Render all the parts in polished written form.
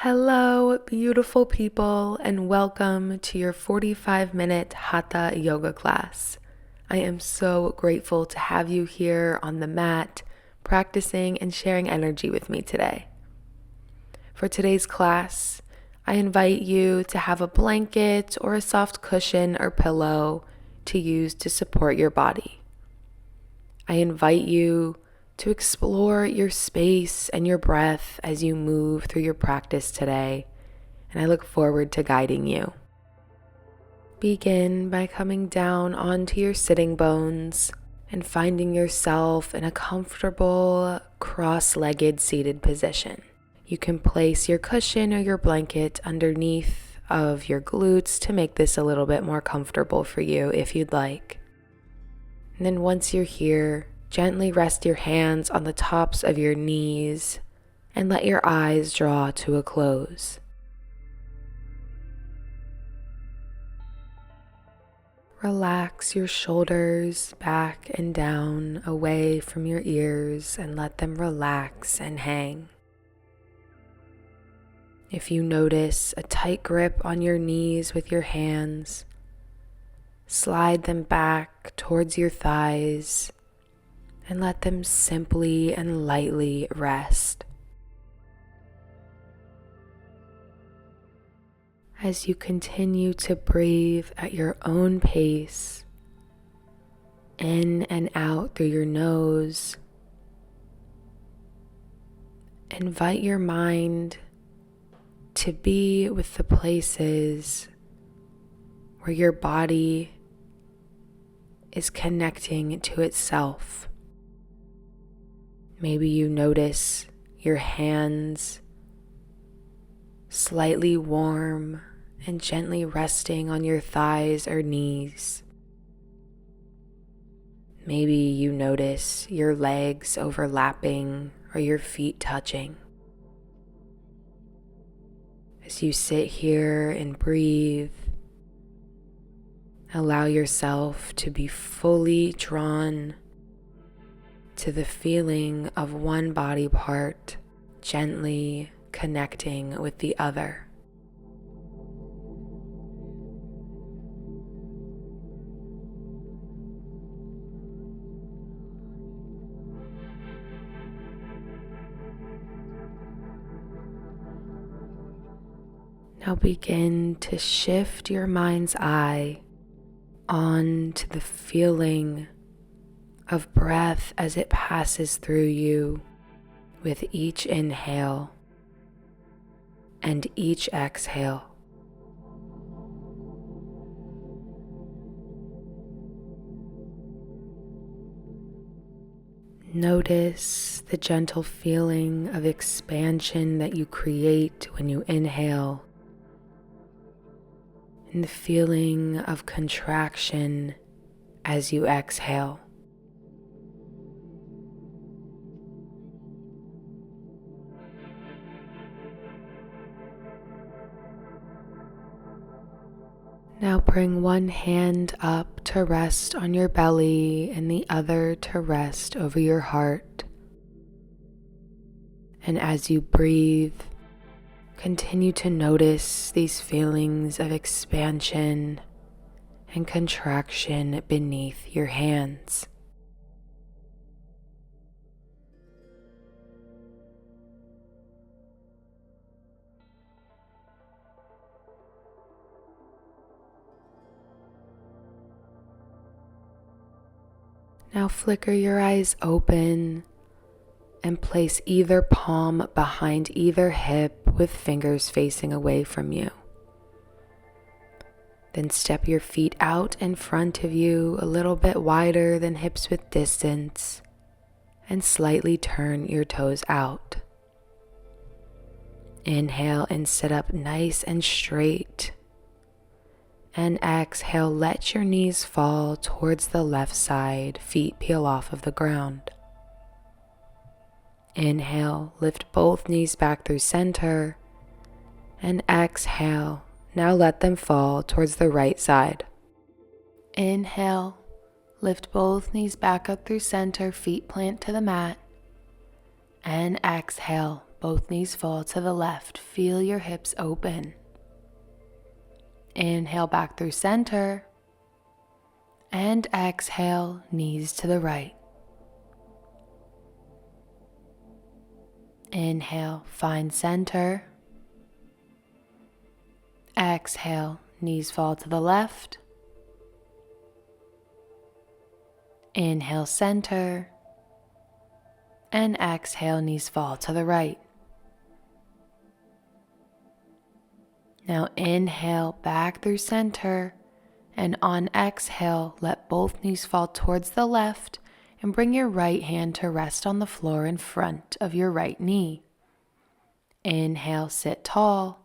Hello, beautiful people, and welcome to your 45-minute Hatha yoga class. I am so grateful to have you here on the mat, practicing and sharing energy with me today. For today's class, I invite you to have a blanket or a soft cushion or pillow to use to support your body. I invite you to explore your space and your breath as you move through your practice today, and I look forward to guiding you. Begin by coming down onto your sitting bones and finding yourself in a comfortable, cross-legged seated position. You can place your cushion or your blanket underneath of your glutes to make this a little bit more comfortable for you if you'd like. And then once you're here, gently rest your hands on the tops of your knees and let your eyes draw to a close. Relax your shoulders back and down away from your ears and let them relax and hang. If you notice a tight grip on your knees with your hands, slide them back towards your thighs and let them simply and lightly rest. As you continue to breathe at your own pace, in and out through your nose, invite your mind to be with the places where your body is connecting to itself. Maybe you notice your hands slightly warm and gently resting on your thighs or knees. Maybe you notice your legs overlapping or your feet touching. As you sit here and breathe, allow yourself to be fully drawn to the feeling of one body part gently connecting with the other. Now begin to shift your mind's eye on to the feeling of breath as it passes through you with each inhale and each exhale. Notice the gentle feeling of expansion that you create when you inhale, and the feeling of contraction as you exhale. Now bring one hand up to rest on your belly and the other to rest over your heart. And as you breathe, continue to notice these feelings of expansion and contraction beneath your hands. Now flicker your eyes open and place either palm behind either hip with fingers facing away from you. Then step your feet out in front of you a little bit wider than hips width distance and slightly turn your toes out. Inhale and sit up nice and straight. And exhale, let your knees fall towards the left side, feet peel off of the ground. Inhale, lift both knees back through center, and exhale, now let them fall towards the right side. Inhale, lift both knees back up through center, feet plant to the mat, and exhale, both knees fall to the left. Feel your hips open. Inhale back through center. And exhale, knees to the right. Inhale, find center. Exhale, knees fall to the left. Inhale, center. And exhale, knees fall to the right. Now inhale back through center, and on exhale, let both knees fall towards the left and bring your right hand to rest on the floor in front of your right knee. Inhale, sit tall.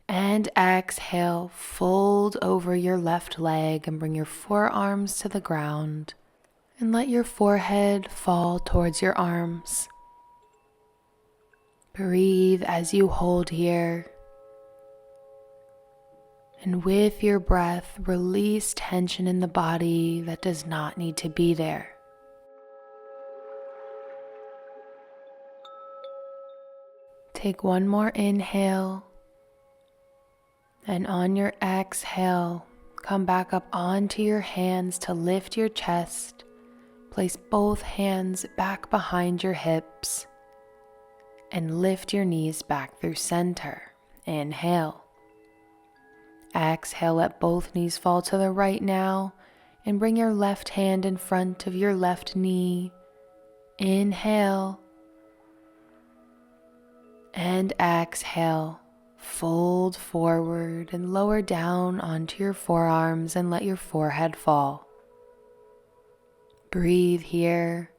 And exhale, fold over your left leg and bring your forearms to the ground. And let your forehead fall towards your arms. Breathe as you hold here. And with your breath, release tension in the body that does not need to be there. Take one more inhale. And on your exhale, come back up onto your hands to lift your chest. Place both hands back behind your hips and lift your knees back through center. Inhale. Exhale, let both knees fall to the right now and bring your left hand in front of your left knee. Inhale. And exhale. Fold forward and lower down onto your forearms and let your forehead fall. Breathe here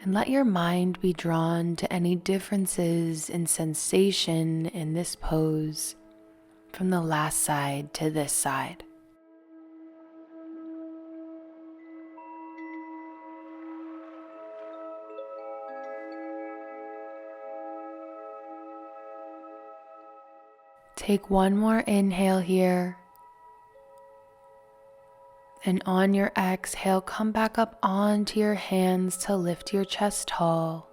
and let your mind be drawn to any differences in sensation in this pose from the last side to this side. Take one more inhale here. And on your exhale, come back up onto your hands to lift your chest tall.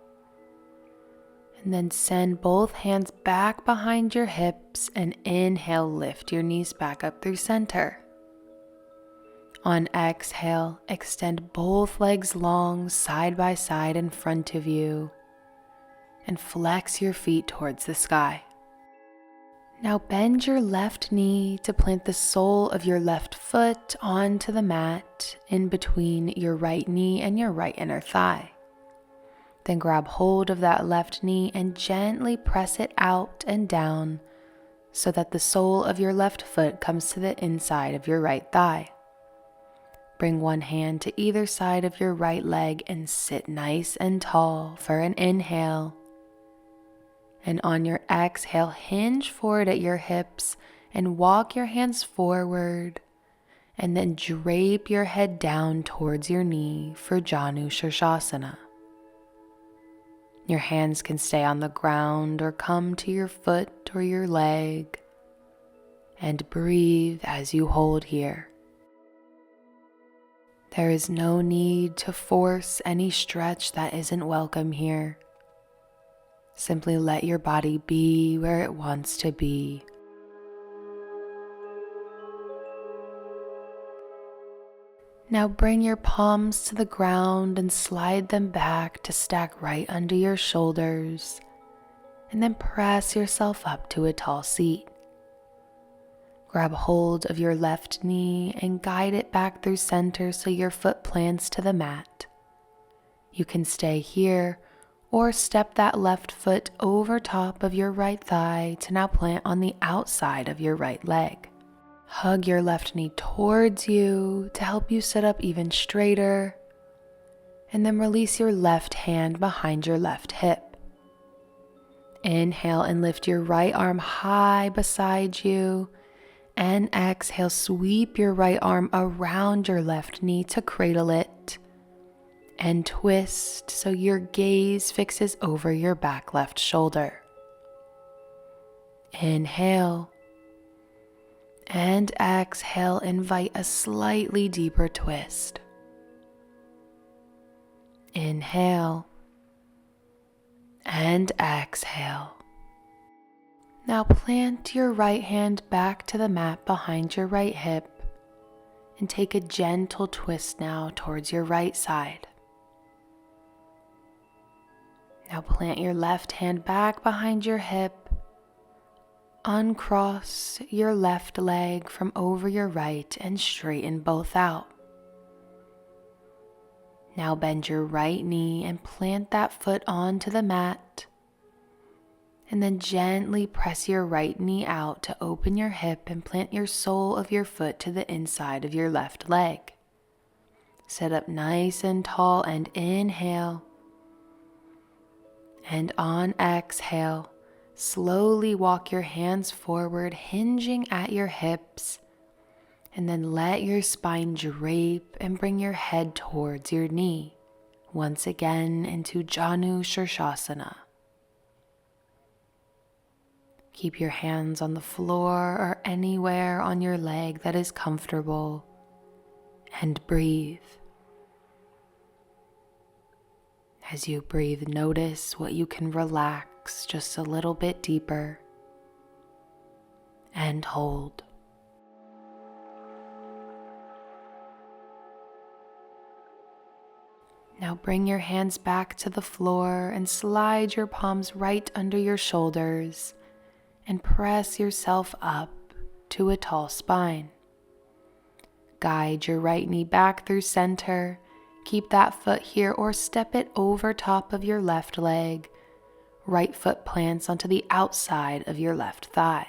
And then send both hands back behind your hips and inhale, lift your knees back up through center. On exhale, extend both legs long side by side in front of you and flex your feet towards the sky. Now bend your left knee to plant the sole of your left foot onto the mat in between your right knee and your right inner thigh. Then grab hold of that left knee and gently press it out and down so that the sole of your left foot comes to the inside of your right thigh. Bring one hand to either side of your right leg and sit nice and tall for an inhale. And on your exhale, hinge forward at your hips and walk your hands forward. And then drape your head down towards your knee for Janu Shirshasana. Your hands can stay on the ground or come to your foot or your leg. And breathe as you hold here. There is no need to force any stretch that isn't welcome here. Simply let your body be where it wants to be. Now bring your palms to the ground and slide them back to stack right under your shoulders, and then press yourself up to a tall seat. Grab hold of your left knee and guide it back through center so your foot plants to the mat. You can stay here or step that left foot over top of your right thigh to now plant on the outside of your right leg. Hug your left knee towards you to help you sit up even straighter, and then release your left hand behind your left hip. Inhale and lift your right arm high beside you, and exhale, sweep your right arm around your left knee to cradle it. And twist so your gaze fixes over your back left shoulder. Inhale. And exhale, invite a slightly deeper twist. Inhale. and exhale. Now plant your right hand back to the mat behind your right hip and take a gentle twist now towards your right side. Now plant your left hand back behind your hip. Uncross your left leg from over your right and straighten both out. Now bend your right knee and plant that foot onto the mat. And then gently press your right knee out to open your hip and plant your sole of your foot to the inside of your left leg. Sit up nice and tall and inhale. And on exhale, slowly walk your hands forward, hinging at your hips. And then let your spine drape and bring your head towards your knee. Once again into Janu Shirshasana. Keep your hands on the floor or anywhere on your leg that is comfortable, and breathe. As you breathe, notice what you can relax just a little bit deeper, and hold. Now bring your hands back to the floor and slide your palms right under your shoulders and press yourself up to a tall spine. Guide your right knee back through center. Keep that foot here or step it over top of your left leg. Right foot plants onto the outside of your left thigh.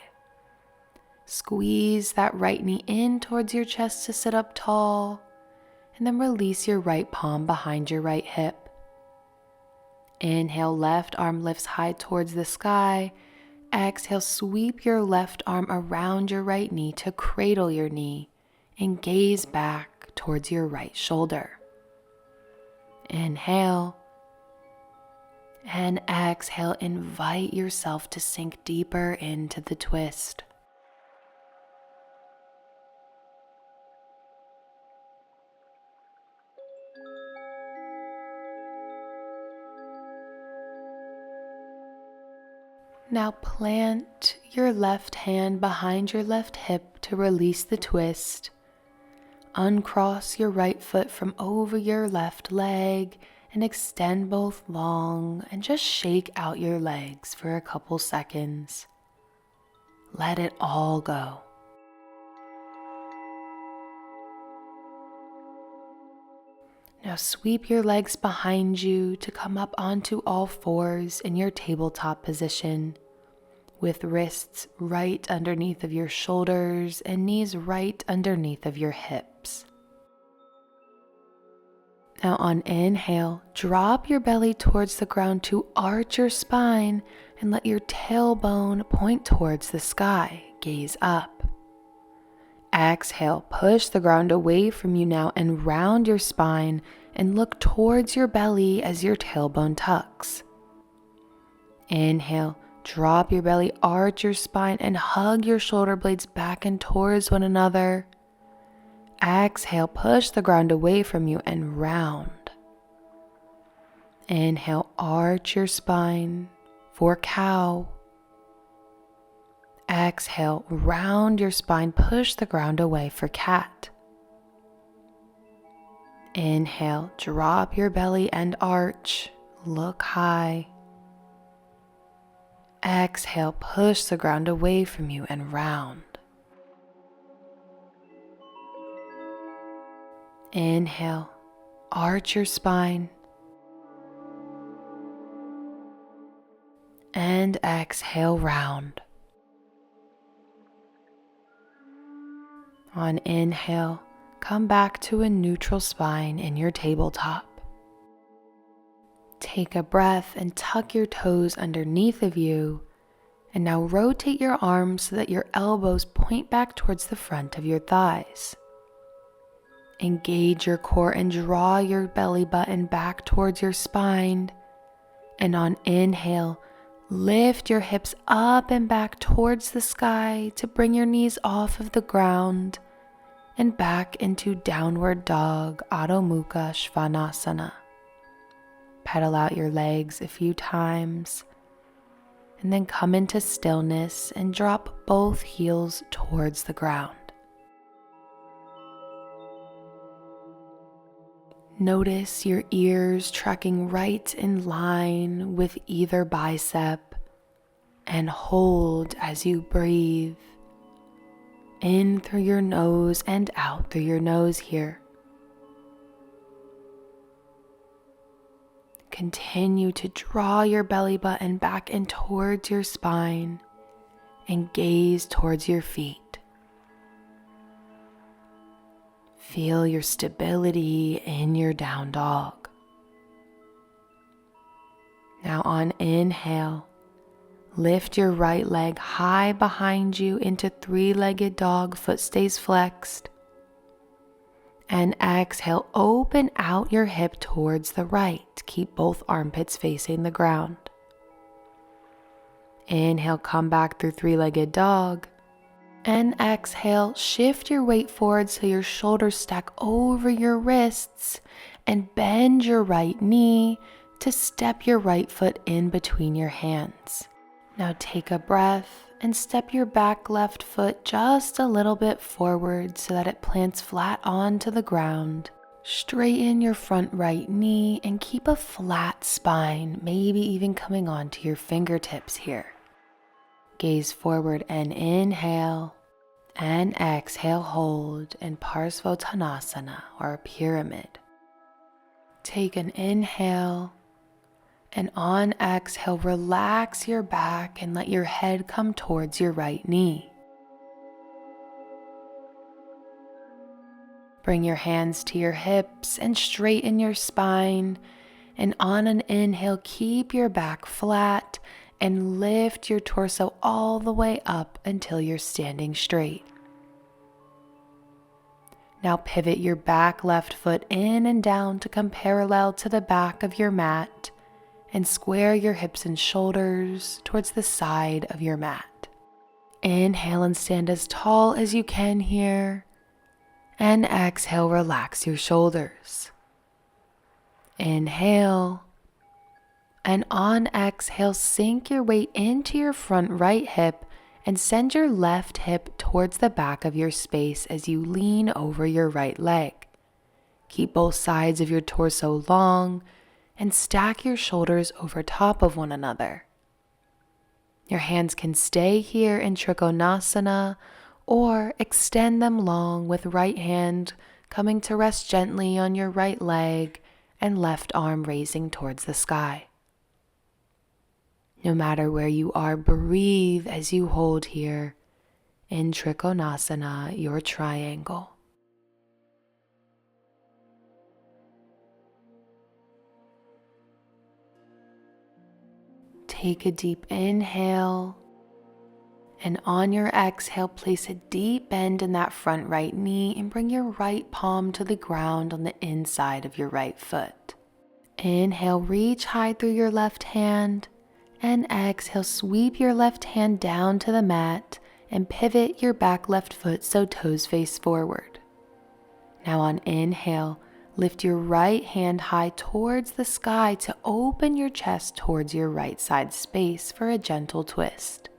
Squeeze that right knee in towards your chest to sit up tall, and then release your right palm behind your right hip. Inhale, left arm lifts high towards the sky. Exhale, sweep your left arm around your right knee to cradle your knee and gaze back towards your right shoulder. Inhale and exhale, invite yourself to sink deeper into the twist. Now plant your left hand behind your left hip to release the twist. Uncross your right foot from over your left leg and extend both long and just shake out your legs for a couple seconds. Let it all go. Now sweep your legs behind you to come up onto all fours in your tabletop position, with wrists right underneath of your shoulders and knees right underneath of your hips. Now on inhale, drop your belly towards the ground to arch your spine and let your tailbone point towards the sky. Gaze up. Exhale, push the ground away from you now and round your spine and look towards your belly as your tailbone tucks. Inhale, drop your belly, arch your spine and hug your shoulder blades back and towards one another. Exhale, push the ground away from you and round. Inhale, arch your spine for cow. Exhale, round your spine, push the ground away for cat. Inhale, drop your belly and arch, look high. Exhale, push the ground away from you and round. Inhale, arch your spine. And exhale, round. On inhale, come back to a neutral spine in your tabletop. Take a breath and tuck your toes underneath of you. And now rotate your arms so that your elbows point back towards the front of your thighs. Engage your core and draw your belly button back towards your spine. And on inhale, lift your hips up and back towards the sky to bring your knees off of the ground and back into downward dog, Adho Mukha Svanasana. Pedal out your legs a few times, and then come into stillness and drop both heels towards the ground. Notice your ears tracking right in line with either bicep, and hold as you breathe in through your nose and out through your nose here. Continue to draw your belly button back and towards your spine and gaze towards your feet. Feel your stability in your down dog. Now on inhale, lift your right leg high behind you into three-legged dog, foot stays flexed. And exhale, open out your hip towards the right. Keep both armpits facing the ground. Inhale, come back through three-legged dog. And exhale, shift your weight forward so your shoulders stack over your wrists and bend your right knee to step your right foot in between your hands. Now take a breath and step your back left foot just a little bit forward so that it plants flat onto the ground. Straighten your front right knee and keep a flat spine, maybe even coming onto your fingertips here. Gaze forward and inhale, and exhale, hold in Parsvottanasana or pyramid. Take an inhale, and on exhale, relax your back and let your head come towards your right knee. Bring your hands to your hips and straighten your spine. And on an inhale, keep your back flat and lift your torso all the way up until you're standing straight. Now pivot your back left foot in and down to come parallel to the back of your mat, and square your hips and shoulders towards the side of your mat. Inhale and stand as tall as you can here, and exhale, relax your shoulders. Inhale, and on exhale, sink your weight into your front right hip and send your left hip towards the back of your space as you lean over your right leg. Keep both sides of your torso long and stack your shoulders over top of one another. Your hands can stay here in Trikonasana or extend them long with right hand coming to rest gently on your right leg and left arm raising towards the sky. No matter where you are, breathe as you hold here in Trikonasana, your triangle. Take a deep inhale, and on your exhale, place a deep bend in that front right knee and bring your right palm to the ground on the inside of your right foot. Inhale, reach high through your left hand, and exhale, sweep your left hand down to the mat and pivot your back left foot so toes face forward. Now on inhale, lift your right hand high towards the sky to open your chest towards your right side space for a gentle twist.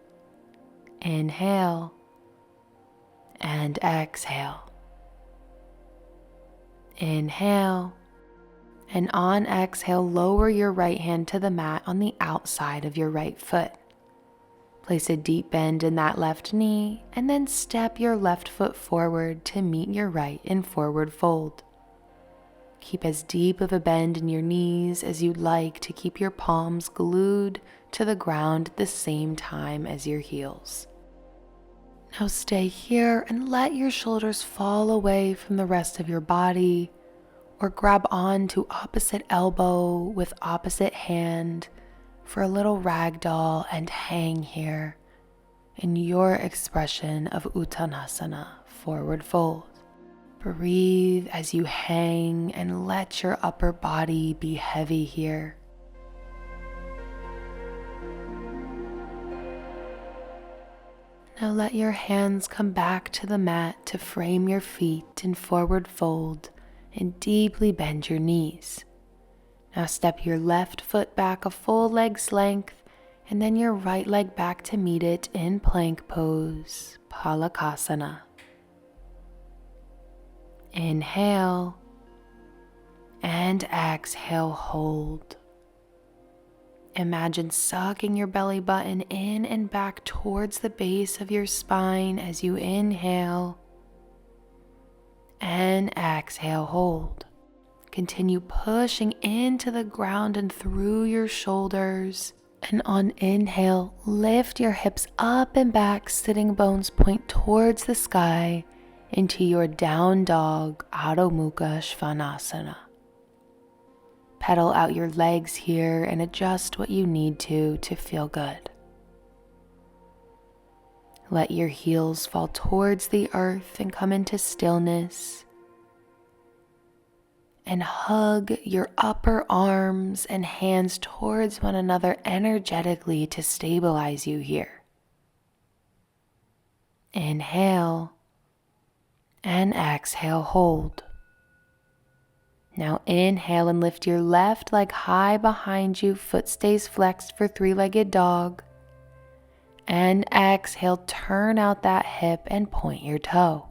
Inhale and exhale. Inhale, and on exhale, lower your right hand to the mat on the outside of your right foot. Place a deep bend in that left knee and then step your left foot forward to meet your right in forward fold. Keep as deep of a bend in your knees as you'd like to keep your palms glued to the ground at the same time as your heels. Now stay here and let your shoulders fall away from the rest of your body, or grab on to opposite elbow with opposite hand for a little ragdoll and hang here in your expression of Uttanasana, forward fold. Breathe as you hang and let your upper body be heavy here. Now let your hands come back to the mat to frame your feet in forward fold and deeply bend your knees. Now step your left foot back a full leg's length and then your right leg back to meet it in plank pose, Palakasana. Inhale and exhale, hold. Imagine sucking your belly button in and back towards the base of your spine as you inhale and exhale, hold. Continue pushing into the ground and through your shoulders. And on inhale, lift your hips up and back, sitting bones point towards the sky into your down dog, Adho Mukha Svanasana. Pedal out your legs here and adjust what you need to feel good. Let your heels fall towards the earth and come into stillness. And hug your upper arms and hands towards one another energetically to stabilize you here. Inhale and exhale, hold. Now inhale and lift your left leg high behind you, foot stays flexed for three-legged dog. And exhale, turn out that hip and point your toe.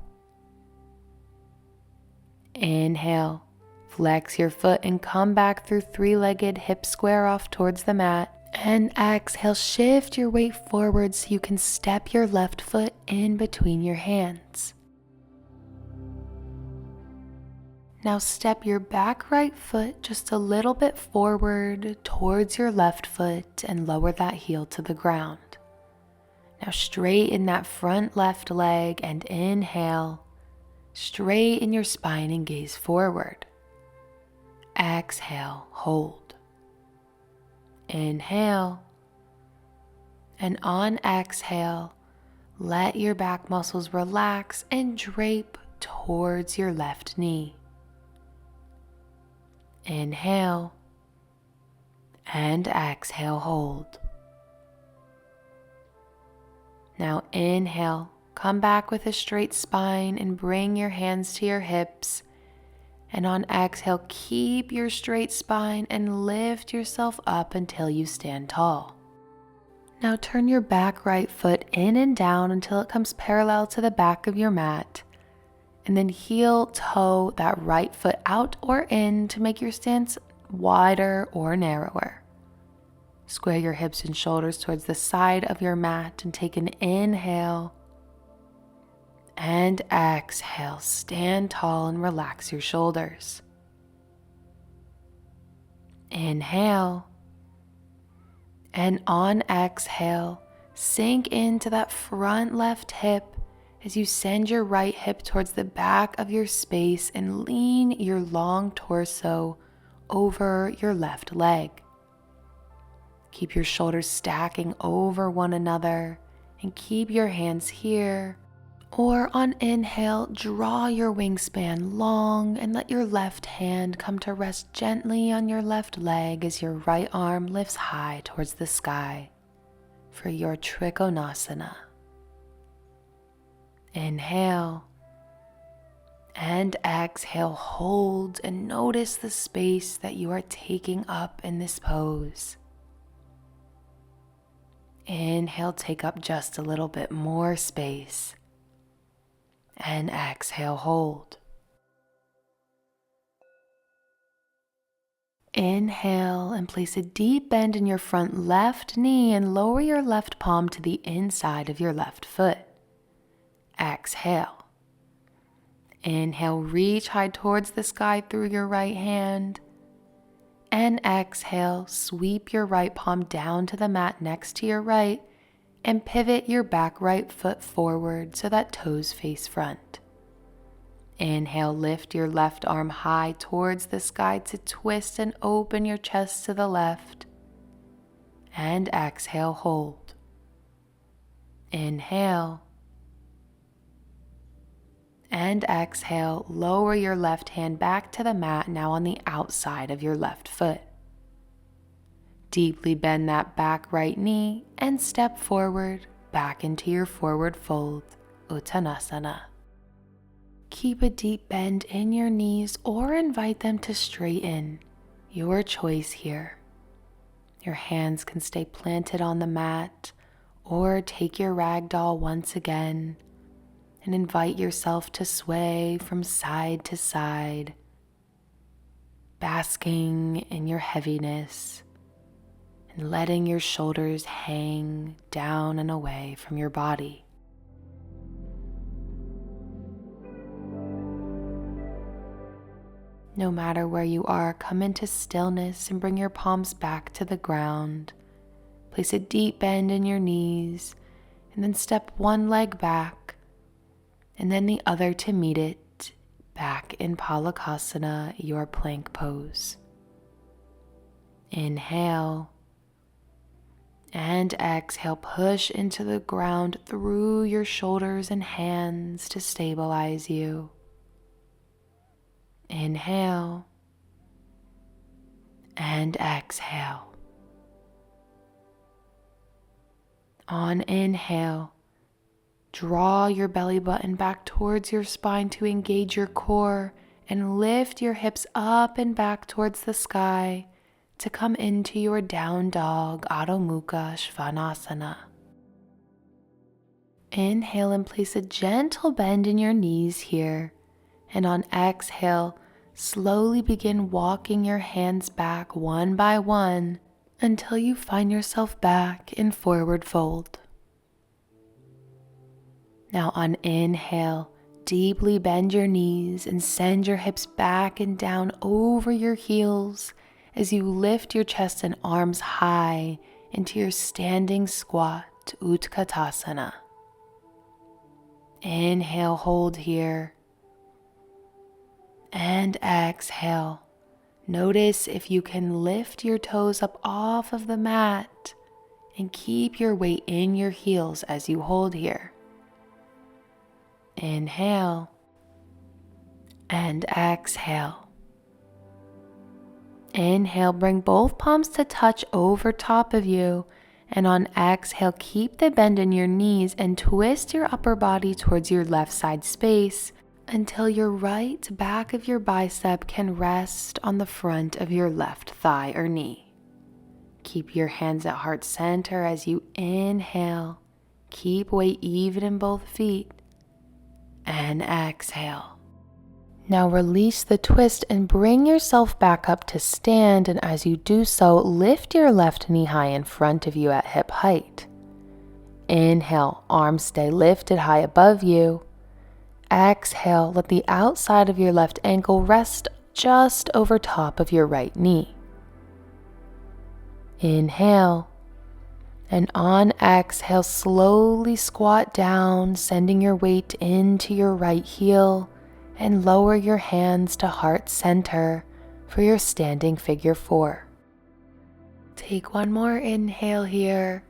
Inhale. Flex your foot and come back through three-legged, hip square off towards the mat. And exhale, shift your weight forward so you can step your left foot in between your hands. Now step your back right foot just a little bit forward towards your left foot and lower that heel to the ground. Now straighten that front left leg and inhale. Straighten your spine and gaze forward. Exhale, hold. Inhale. And on exhale, let your back muscles relax and drape towards your left knee. Inhale. And exhale, hold. Now inhale, come back with a straight spine and bring your hands to your hips. And on exhale, keep your straight spine and lift yourself up until you stand tall. Now turn your back right foot in and down until it comes parallel to the back of your mat. And then heel toe that right foot out or in to make your stance wider or narrower. Square your hips and shoulders towards the side of your mat and take an inhale. And exhale, stand tall and relax your shoulders. Inhale. And on exhale, sink into that front left hip as you send your right hip towards the back of your space and lean your long torso over your left leg. Keep your shoulders stacking over one another and keep your hands here. Or on inhale, draw your wingspan long and let your left hand come to rest gently on your left leg as your right arm lifts high towards the sky for your Trikonasana. Inhale and exhale, hold and notice the space that you are taking up in this pose. Inhale, take up just a little bit more space. And exhale, hold. Inhale and place a deep bend in your front left knee and lower your left palm to the inside of your left foot. Exhale. Inhale, reach high towards the sky through your right hand. And exhale, sweep your right palm down to the mat next to your right and pivot your back right foot forward so that toes face front. Inhale, lift your left arm high towards the sky to twist and open your chest to the left. And exhale, hold. Inhale. And exhale, lower your left hand back to the mat, now on the outside of your left foot. Deeply bend that back right knee and step forward, back into your forward fold, Uttanasana. Keep a deep bend in your knees or invite them to straighten. Your choice here. Your hands can stay planted on the mat, or take your ragdoll once again and invite yourself to sway from side to side, basking in your heaviness and letting your shoulders hang down and away from your body. No matter where you are, come into stillness and bring your palms back to the ground. Place a deep bend in your knees and then step one leg back and then the other to meet it, back in Palakasana, your plank pose. Inhale and exhale, push into the ground through your shoulders and hands to stabilize you. Inhale and exhale. On inhale, draw your belly button back towards your spine to engage your core and lift your hips up and back towards the sky to come into your down dog, Adho Mukha Svanasana. Inhale and place a gentle bend in your knees here. And on exhale, slowly begin walking your hands back one by one until you find yourself back in forward fold. Now on inhale, deeply bend your knees and send your hips back and down over your heels as you lift your chest and arms high into your standing squat, Utkatasana. Inhale, hold here. And exhale. Notice if you can lift your toes up off of the mat and keep your weight in your heels as you hold here. Inhale and exhale. Inhale, bring both palms to touch over top of you, and on exhale, keep the bend in your knees and twist your upper body towards your left side space until your right back of your bicep can rest on the front of your left thigh or knee. Keep your hands at heart center as you inhale. Keep weight even in both feet. And exhale. Now release the twist and bring yourself back up to stand, and as you do so, lift your left knee high in front of you at hip height. Inhale, arms stay lifted high above you. Exhale, let the outside of your left ankle rest just over top of your right knee. Inhale, and on exhale, slowly squat down, sending your weight into your right heel, and lower your hands to heart center for your standing figure 4. Take one more inhale here,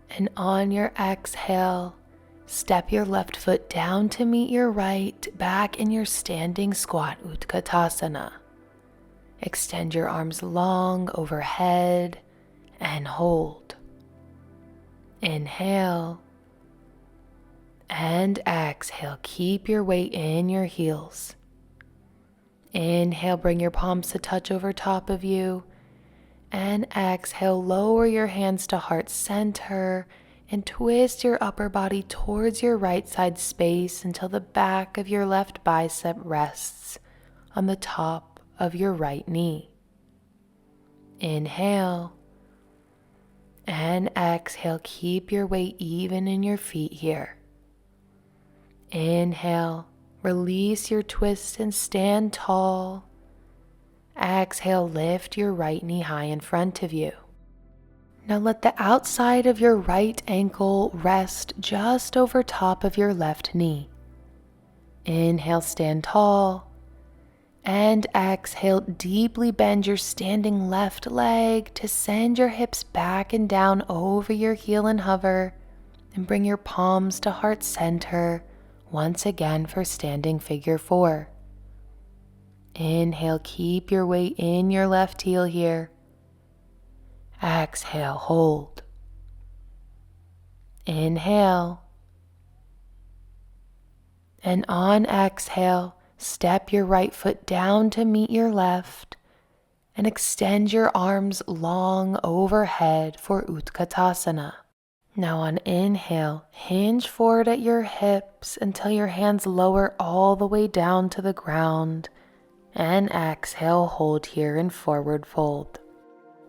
and on your exhale, step your left foot down to meet your right, back in your standing squat, Utkatasana. Extend your arms long overhead and hold. Inhale and exhale. Keep your weight in your heels. Inhale, bring your palms to touch over top of you. And exhale, lower your hands to heart center and twist your upper body towards your right side space until the back of your left bicep rests on the top of your right knee. Inhale and exhale. Keep your weight even in your feet here. Inhale, release your twist and stand tall. Exhale, lift your right knee high in front of you. Now let the outside of your right ankle rest just over top of your left knee. Inhale, stand tall. And exhale, deeply bend your standing left leg to send your hips back and down over your heel and hover, and bring your palms to heart center once again for standing figure 4. Inhale, keep your weight in your left heel here. Exhale, hold. Inhale. And on exhale, step your right foot down to meet your left And extend your arms long overhead for Utkatasana. Now on inhale, hinge forward at your hips until your hands lower all the way down to the ground. And exhale, hold here in forward fold.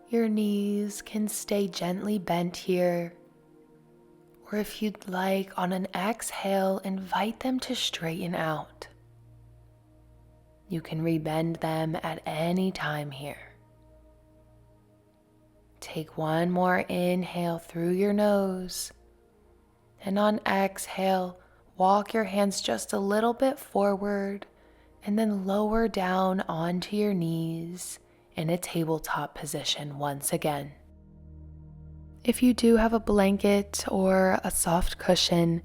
Your knees can stay gently bent here. Or if you'd like, on an exhale, invite them to straighten out. You can rebend them at any time here. Take one more inhale through your nose. And on exhale, walk your hands just a little bit forward and then lower down onto your knees in a tabletop position once again. If you do have a blanket or a soft cushion,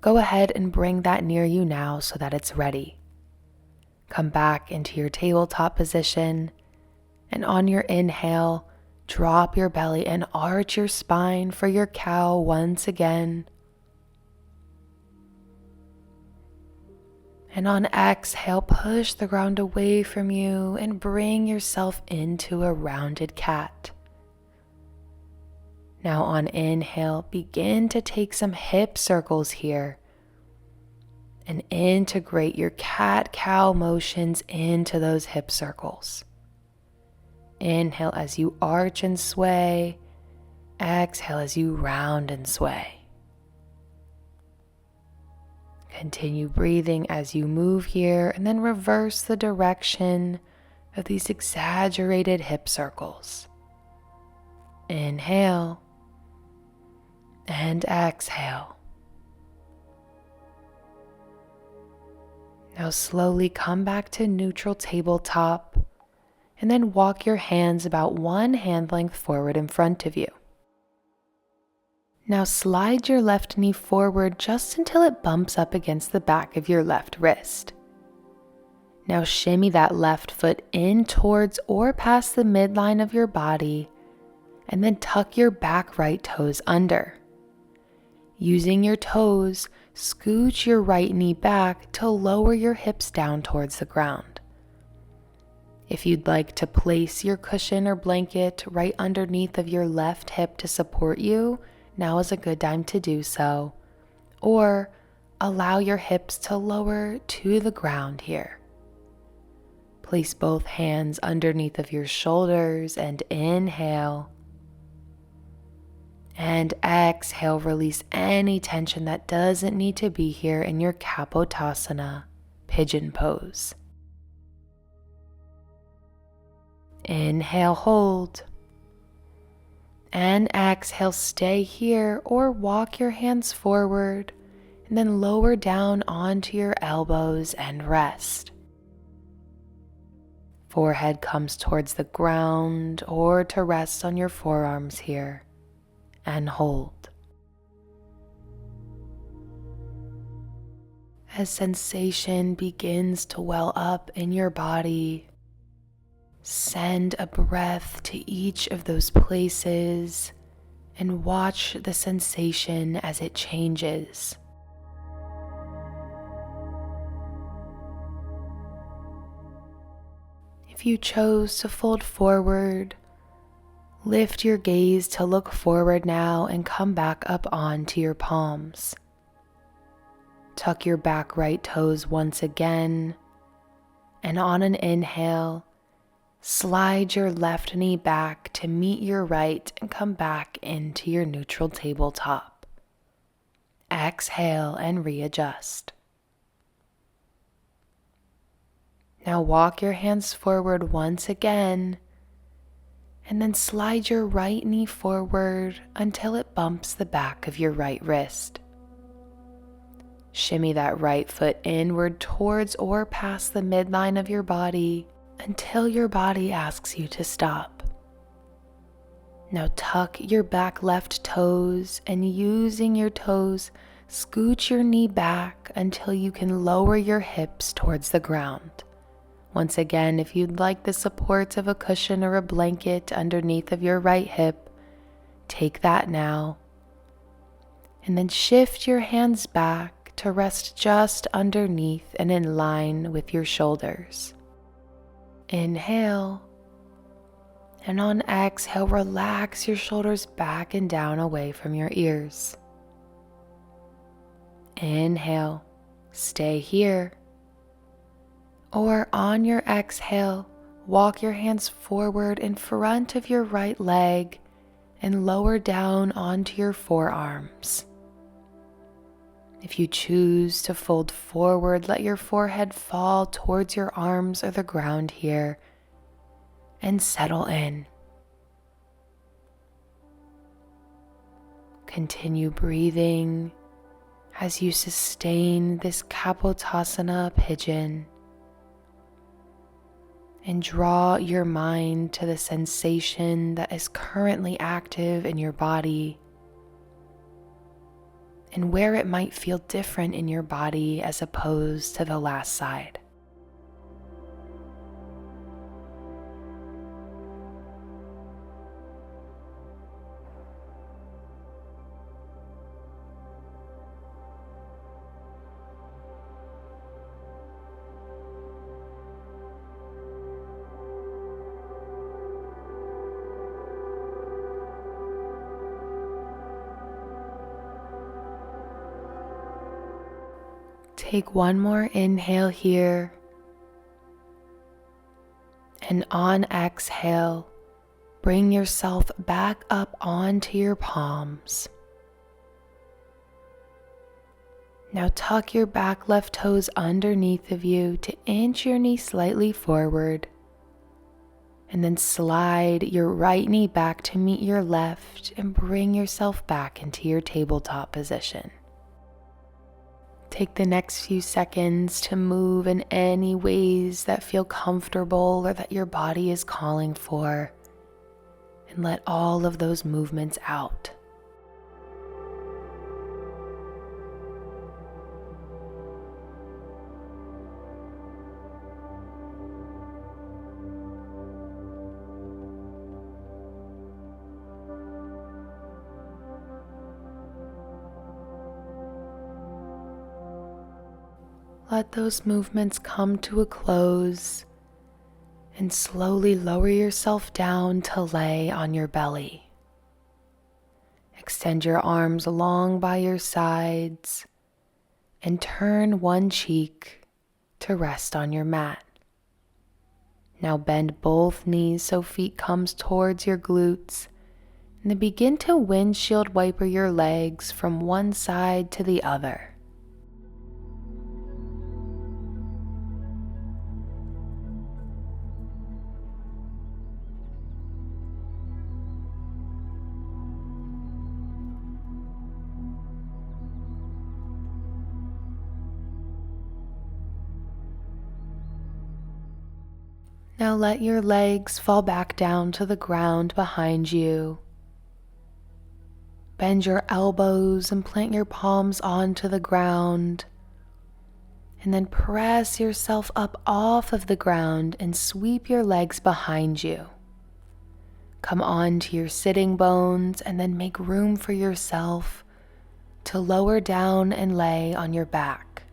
go ahead and bring that near you now so that it's ready. Come back into your tabletop position, and on your inhale, drop your belly and arch your spine for your cow once again. And on exhale, push the ground away from you and bring yourself into a rounded cat. Now on inhale, begin to take some hip circles here and integrate your cat-cow motions into those hip circles. Inhale as you arch and sway. Exhale as you round and sway. Continue breathing as you move here and then reverse the direction of these exaggerated hip circles. Inhale and exhale. Now slowly come back to neutral tabletop and then walk your hands about one hand length forward in front of you. Now slide your left knee forward just until it bumps up against the back of your left wrist. Now shimmy that left foot in towards or past the midline of your body and then tuck your back right toes under. Using your toes, scooch your right knee back to lower your hips down towards the ground. If you'd like to place your cushion or blanket right underneath of your left hip to support you, now is a good time to do so. Or allow your hips to lower to the ground here. Place both hands underneath of your shoulders and inhale. And exhale, release any tension that doesn't need to be here in your Kapotasana, pigeon pose. Inhale, hold. And exhale, stay here or walk your hands forward and then lower down onto your elbows and rest. Forehead comes towards the ground or to rest on your forearms here and hold. As sensation begins to well up in your body, send a breath to each of those places and watch the sensation as it changes. If you chose to fold forward, lift your gaze to look forward now and come back up onto your palms. Tuck your back right toes once again, and on an inhale, slide your left knee back to meet your right and come back into your neutral tabletop. Exhale and readjust. Now walk your hands forward once again, and then slide your right knee forward until it bumps the back of your right wrist. Shimmy that right foot inward towards or past the midline of your body until your body asks you to stop. Now tuck your back left toes and using your toes, scooch your knee back until you can lower your hips towards the ground. Once again, if you'd like the support of a cushion or a blanket underneath of your right hip, take that now. And then shift your hands back to rest just underneath and in line with your shoulders. Inhale And on exhale, relax your shoulders back and down away from your ears. Inhale, stay here. Or on your exhale, walk your hands forward in front of your right leg and lower down onto your forearms. If you choose to fold forward, let your forehead fall towards your arms or the ground here and settle in. Continue breathing as you sustain this Kapotasana pigeon and draw your mind to the sensation that is currently active in your body and where it might feel different in your body as opposed to the last side. Take one more inhale here, and on exhale, bring yourself back up onto your palms. Now tuck your back left toes underneath of you to inch your knee slightly forward, and then slide your right knee back to meet your left and bring yourself back into your tabletop position. Take the next few seconds to move in any ways that feel comfortable or that your body is calling for, and let all of those movements out. Let those movements come to a close and slowly lower yourself down to lay on your belly. Extend your arms long by your sides and turn one cheek to rest on your mat. Now bend both knees so feet comes towards your glutes, and then begin to windshield wiper your legs from one side to the other. Now let your legs fall back down to the ground behind you. Bend your elbows and plant your palms onto the ground. And then press yourself up off of the ground and sweep your legs behind you. Come onto your sitting bones and then make room for yourself to lower down and lay on your back.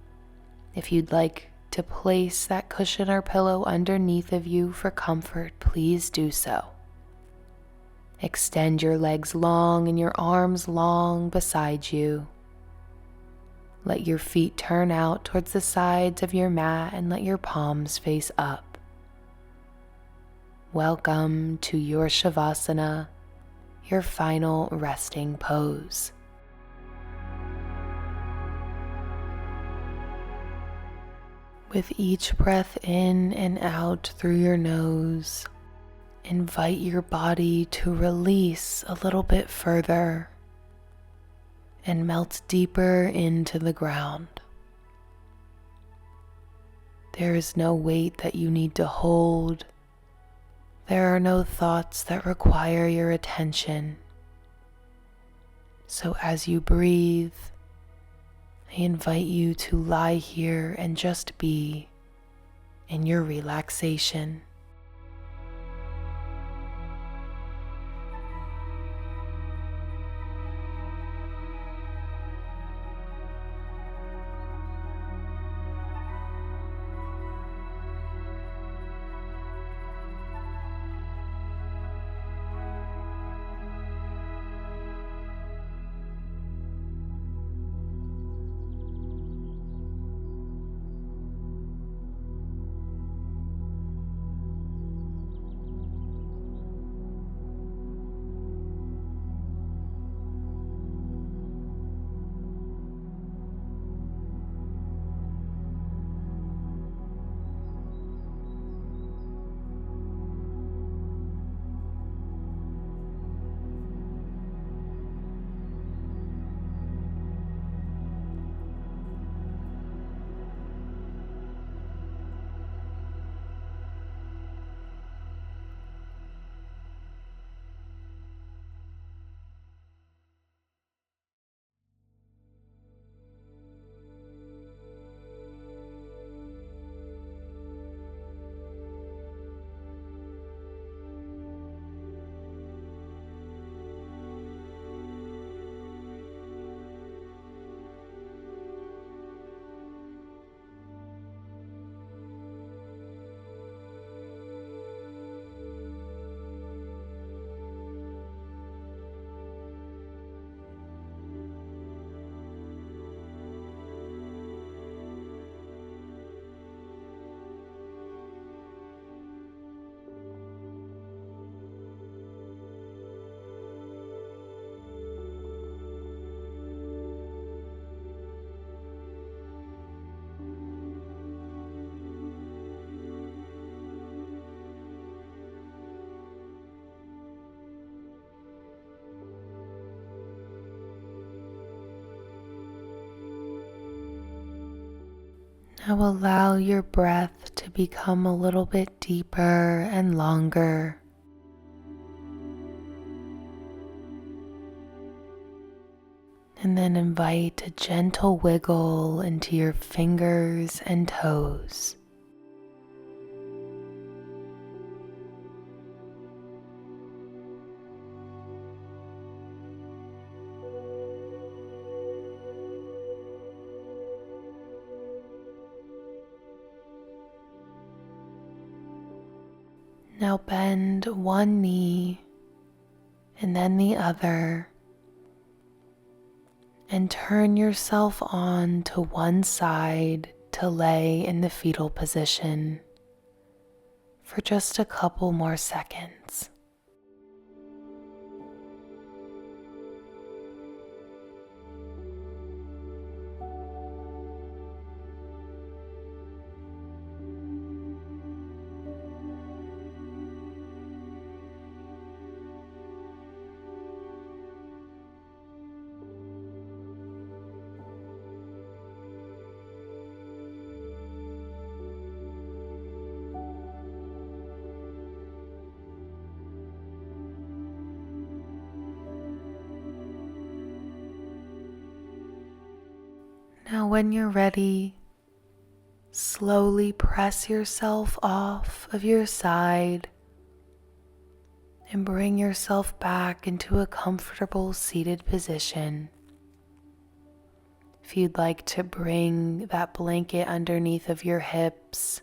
If you'd like to place that cushion or pillow underneath of you for comfort, please do so. Extend your legs long and your arms long beside you. Let your feet turn out towards the sides of your mat and let your palms face up. Welcome to your Shavasana, your final resting pose. With each breath in and out through your nose, invite your body to release a little bit further and melt deeper into the ground. There is no weight that you need to hold. There are no thoughts that require your attention. So as you breathe, I invite you to lie here and just be in your relaxation. Now allow your breath to become a little bit deeper and longer. And then invite a gentle wiggle into your fingers and toes. Now bend one knee and then the other, and turn yourself on to one side to lay in the fetal position for just a couple more seconds. Now when you're ready, slowly press yourself off of your side and bring yourself back into a comfortable seated position. If you'd like to bring that blanket underneath of your hips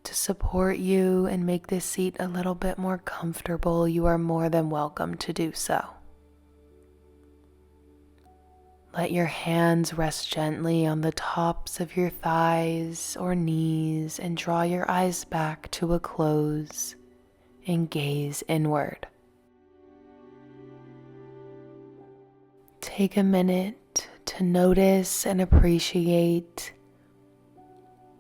to support you and make this seat a little bit more comfortable, you are more than welcome to do so. Let your hands rest gently on the tops of your thighs or knees and draw your eyes back to a close and gaze inward. Take a minute to notice and appreciate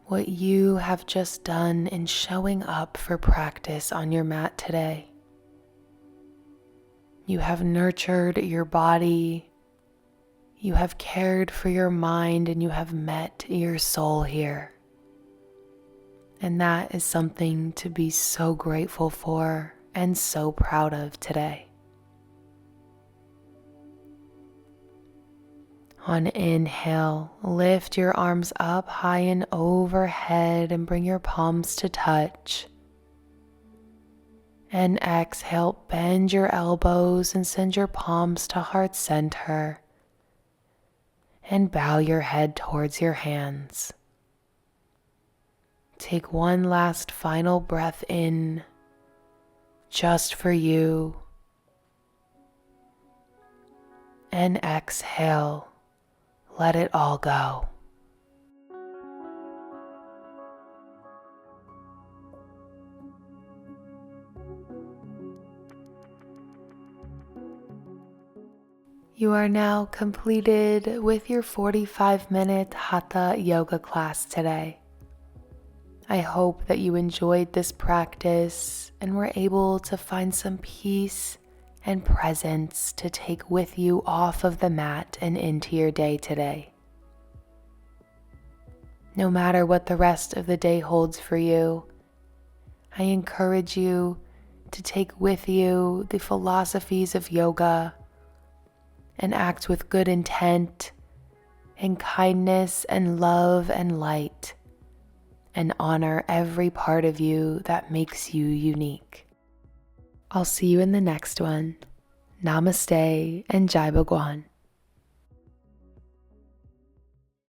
what you have just done in showing up for practice on your mat today. You have nurtured your body. You have cared for your mind and you have met your soul here. And that is something to be so grateful for and so proud of today. On inhale, lift your arms up high and overhead and bring your palms to touch. And exhale, bend your elbows and send your palms to heart center. And bow your head towards your hands. Take one last final breath in, just for you. And exhale, let it all go. You are now completed with your 45-minute Hatha yoga class today. I hope that you enjoyed this practice and were able to find some peace and presence to take with you off of the mat and into your day today. No matter what the rest of the day holds for you, I encourage you to take with you the philosophies of yoga and act with good intent and kindness and love and light, and honor every part of you that makes you unique. I'll see you in the next one. Namaste and Jai Bhagwan.